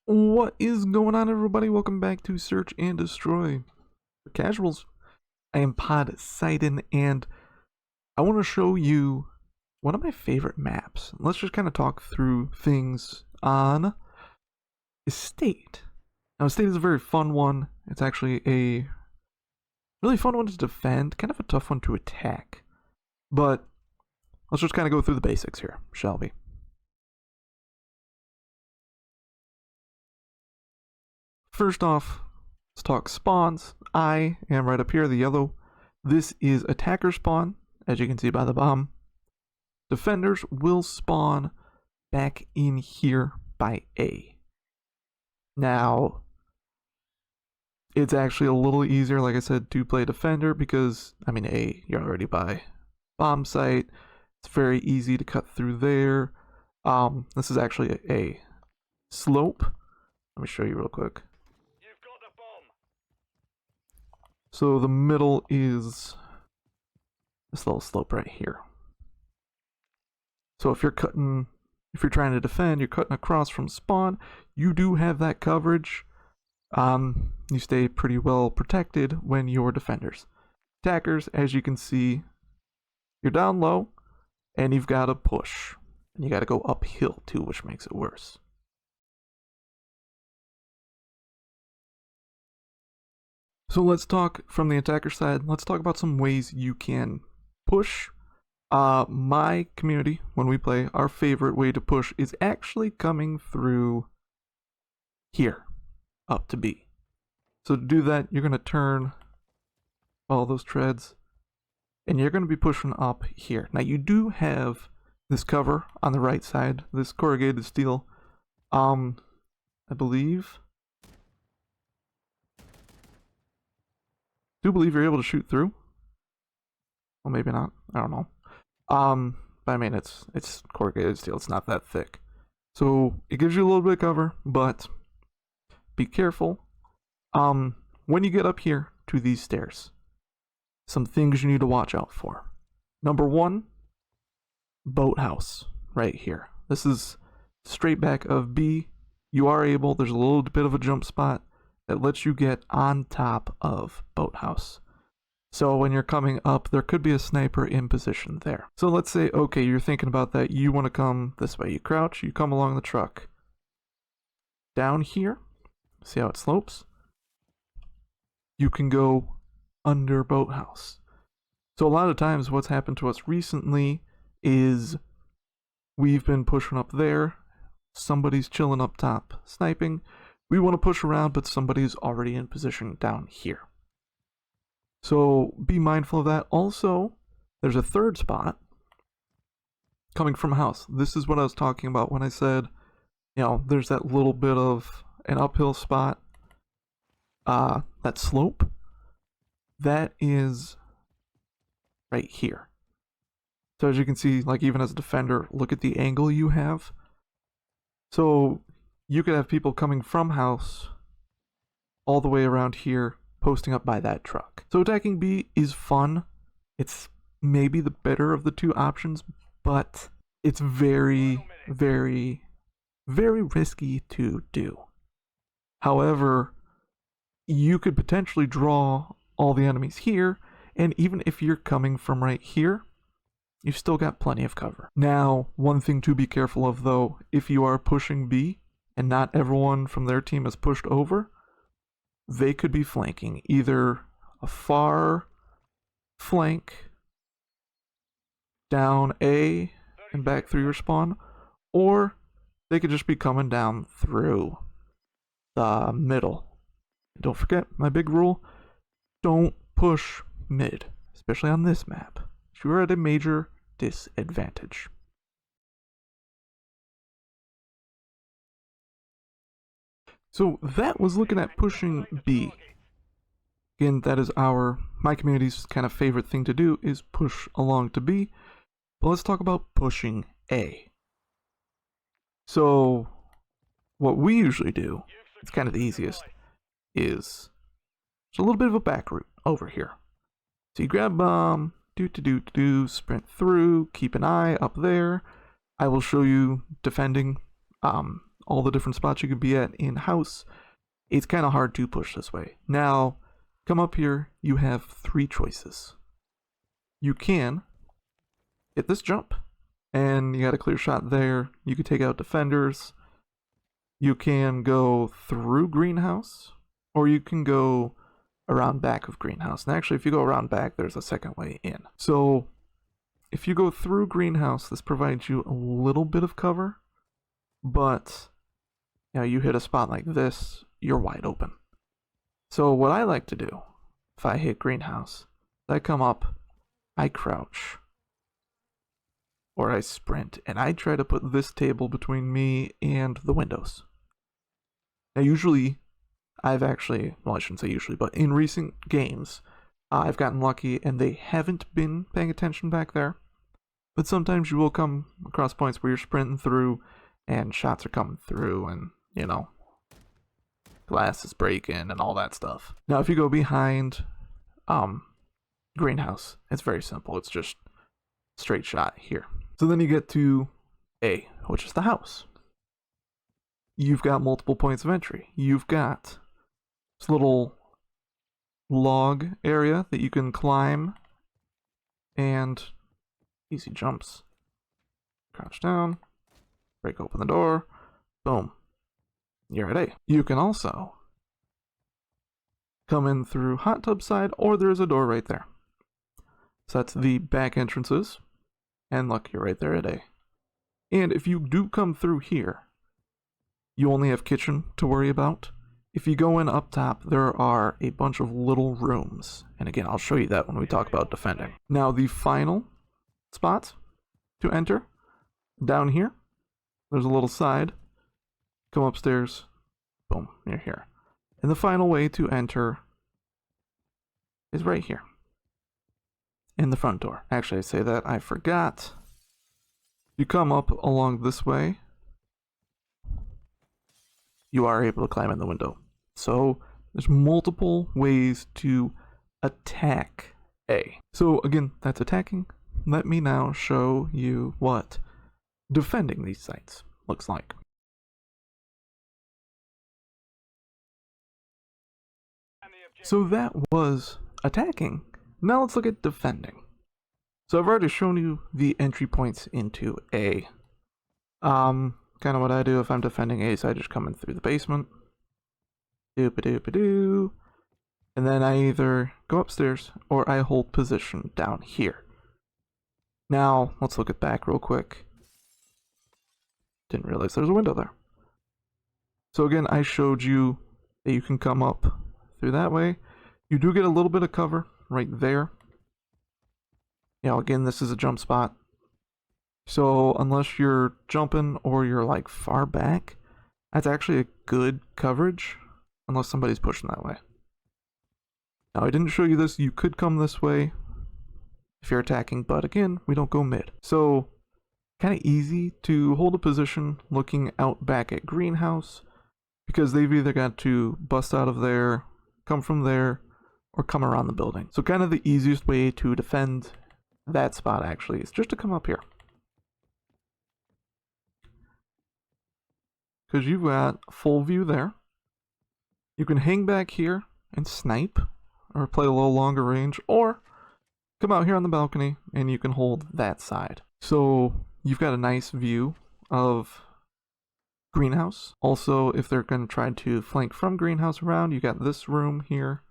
What is going on, everybody? Welcome back to Search and Destroy for Casuals. I am Poseidon, and I want to show you one of my favorite maps. Let's just kind of talk through things on Estate. Now, Estate is a very fun one. It's actually a really fun one to defend, kind of a tough one to attack. But let's just kind of go through the basics here, shall we? First off, let's talk spawns. I am right up here, the yellow. This is attacker spawn, as you can see by the bomb. Defenders will spawn back in here by A. Now, it's actually a little easier, like I said, to play defender because, A, you're already by bomb site. It's very easy to cut through there. This is actually a slope. Let me show you real quick. So the middle is this little slope right here. So if you're trying to defend, you're cutting across from spawn, you do have that coverage. You stay pretty well protected when you're defenders. Attackers, as you can see, you're down low, and you've got to push. And you got to go uphill too, which makes it worse. So let's talk from the attacker side. Let's talk about some ways you can push. My community, when we play, our favorite way to push is actually coming through here, up to B. So to do that, you're going to turn all those treads, and you're going to be pushing up here. Now you do have this cover on the right side, this corrugated steel. I believe you're able to shoot through. Well, maybe not. I don't know. But it's corrugated steel. It's not that thick, so it gives you a little bit of cover. But be careful. When you get up here to these stairs, some things you need to watch out for. Number one, boathouse right here. This is straight back of B. You are able. There's a little bit of a jump spot that lets you get on top of boathouse. So when you're coming up, there could be a sniper in position there. So let's say, okay, you're thinking about that. You want to come this way. You crouch, you come along the truck. Down here, see how it slopes? You can go under boathouse. So a lot of times what's happened to us recently is we've been pushing up there. Somebody's chilling up top, sniping. We want to push around, but somebody's already in position down here. So be mindful of that. Also, there's a third spot coming from house. This is what I was talking about when I said, there's that little bit of an uphill spot. That slope, that is right here. So as you can see, like even as a defender, look at the angle you have. So you could have people coming from house all the way around here, posting up by that truck. So attacking B is fun. It's maybe the better of the two options, but it's very, very, very risky to do. However, you could potentially draw all the enemies here, and even if you're coming from right here, you've still got plenty of cover. Now, one thing to be careful of though, if you are pushing B, and not everyone from their team is pushed over, they could be flanking either a far flank down A and back through your spawn, or they could just be coming down through the middle. And don't forget my big rule, don't push mid, especially on this map. You're at a major disadvantage. So that was looking at pushing B. Again, that is my community's kind of favorite thing to do is push along to B. But let's talk about pushing A. So what we usually do, it's kind of the easiest, is there's a little bit of a back route over here. So you grab sprint through, keep an eye up there. I will show you defending all the different spots you could be at in-house, it's kind of hard to push this way. Now, come up here, you have 3 choices. You can hit this jump, and you got a clear shot there. You could take out defenders. You can go through greenhouse, or you can go around back of greenhouse. And actually, if you go around back, there's a second way in. So if you go through greenhouse, this provides you a little bit of cover, but you hit a spot like this, you're wide open. So what I like to do, if I hit greenhouse, I come up, I crouch, or I sprint, and I try to put this table between me and the windows. Now usually, I shouldn't say usually, but in recent games, I've gotten lucky and they haven't been paying attention back there. But sometimes you will come across points where you're sprinting through and shots are coming through and, glass is breaking and all that stuff. Now, if you go behind greenhouse, it's very simple. It's just straight shot here. So then you get to A, which is the house. You've got multiple points of entry. You've got this little log area that you can climb and easy jumps. Crouch down, break open the door, boom. You're at A. You can also come in through hot tub side, or there's a door right there. So that's the back entrances. And look, you're right there at A. And if you do come through here, you only have kitchen to worry about. If you go in up top, there are a bunch of little rooms. And again, I'll show you that when we talk about defending. Now, the final spot to enter, down here, there's a little side. Come upstairs, boom, you're here. And the final way to enter is right here, in the front door. Actually, I say that, I forgot. You come up along this way, you are able to climb in the window. So there's multiple ways to attack A. So again, that's attacking. Let me now show you what defending these sites looks like. So that was attacking. Now let's look at defending. So I've already shown you the entry points into A. Kind of what I do if I'm defending A is I just come in through the basement. Doop-a-doop-a-doo. And then I either go upstairs or I hold position down here. Now, let's look at back real quick. Didn't realize there's a window there. So again, I showed you that you can come up through that way. You do get a little bit of cover right there. Again, this is a jump spot. So unless you're jumping or you're like far back, that's actually a good coverage, unless somebody's pushing that way. Now, I didn't show you this. You could come this way if you're attacking, but again, we don't go mid. So kind of easy to hold a position looking out back at greenhouse, because they've either got to bust out of there, come from there, or come around the building. So kind of the easiest way to defend that spot actually is just to come up here. Because you've got full view there. You can hang back here and snipe, or play a little longer range, or come out here on the balcony and you can hold that side. So you've got a nice view of greenhouse. Also, if they're going to try to flank from greenhouse around, you got this room here.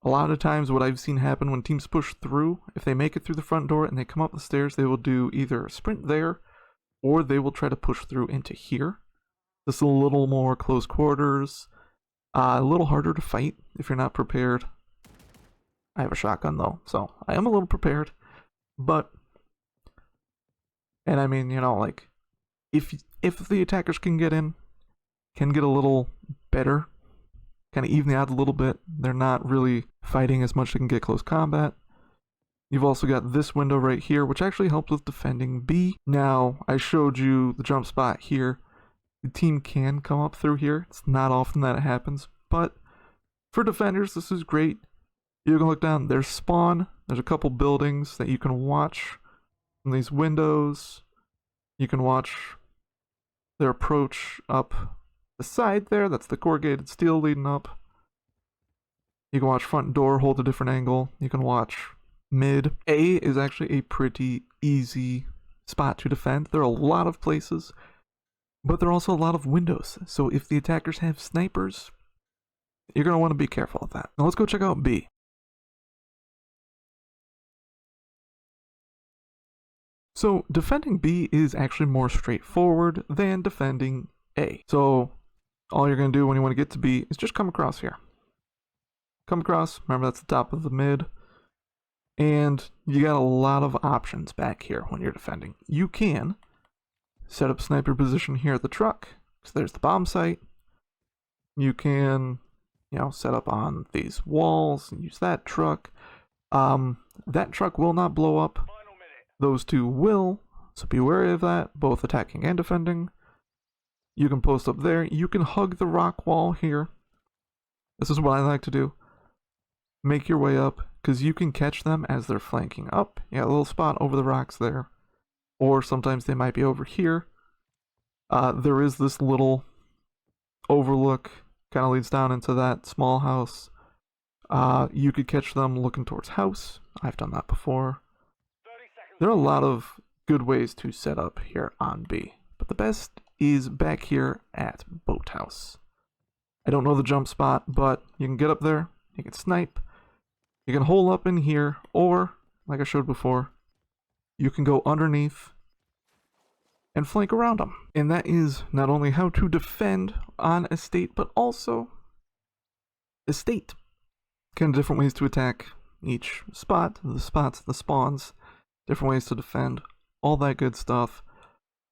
A lot of times what I've seen happen when teams push through, if they make it through the front door and they come up the stairs, they will do either a sprint there, or they will try to push through into here. This is a little more close quarters, a little harder to fight if you're not prepared. I have a shotgun though, so I am a little prepared. But, and I mean, like, if the attackers can get in, can get a little better, kind of even the odds a little bit, they're not really fighting as much as they can get close combat. You've also got this window right here, which actually helps with defending B. Now, I showed you the jump spot here. The team can come up through here. It's not often that it happens, but for defenders, this is great. You can look down, there's spawn. There's a couple buildings that you can watch from these windows. You can watch their approach up the side there. That's the corrugated steel leading up. You can watch front door, hold a different angle. You can watch mid. A is actually a pretty easy spot to defend. There are a lot of places, but there are also a lot of windows. So if the attackers have snipers, you're going to want to be careful of that. Now let's go check out B. So defending B is actually more straightforward than defending A. So all you're going to do when you want to get to B is just come across here. Come across, remember that's the top of the mid. And you got a lot of options back here when you're defending. You can set up sniper position here at the truck, so there's the bomb site. You can, set up on these walls and use that truck. That truck will not blow up. Those two will, so be wary of that, both attacking and defending. You can post up there. You can hug the rock wall here. This is what I like to do. Make your way up, because you can catch them as they're flanking up. You got a little spot over the rocks there. Or sometimes they might be over here. There is this little overlook, kind of leads down into that small house. You could catch them looking towards house. I've done that before. There are a lot of good ways to set up here on B, but the best is back here at Boathouse. I don't know the jump spot, but you can get up there, you can snipe, you can hole up in here, or, like I showed before, you can go underneath and flank around them. And that is not only how to defend on Estate, but also Estate. Kind of different ways to attack each spot, the spots, the spawns, different ways to defend, all that good stuff.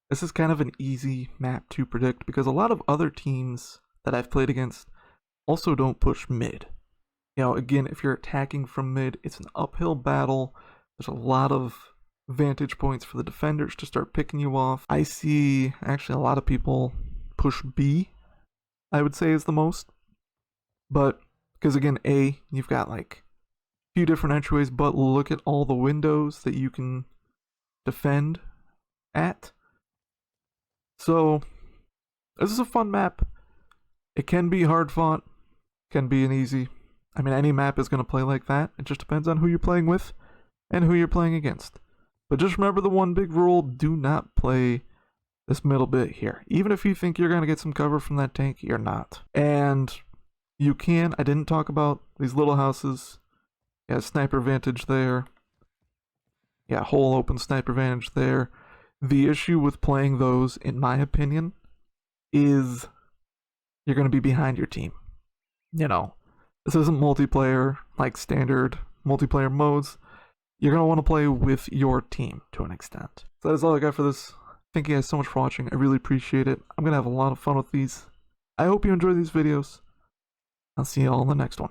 This is kind of an easy map to predict because a lot of other teams that I've played against also don't push mid. Again, if you're attacking from mid, it's an uphill battle. There's a lot of vantage points for the defenders to start picking you off. I see actually a lot of people push B, I would say is the most. But, because again, A, you've got like a few different entryways, but look at all the windows that you can defend at. So, this is a fun map. It can be hard fought, can be an easy. I mean, any map is going to play like that. It just depends on who you're playing with and who you're playing against. But just remember the one big rule, do not play this middle bit here. Even if you think you're going to get some cover from that tank, you're not. And you can, I didn't talk about these little houses. Yeah, sniper vantage there. Yeah, hole open sniper vantage there. The issue with playing those, in my opinion, is you're going to be behind your team. This isn't multiplayer like standard multiplayer modes. You're going to want to play with your team to an extent. So that is all I got for this. Thank you guys so much for watching. I really appreciate it. I'm going to have a lot of fun with these. I hope you enjoy these videos. I'll see you all in the next one.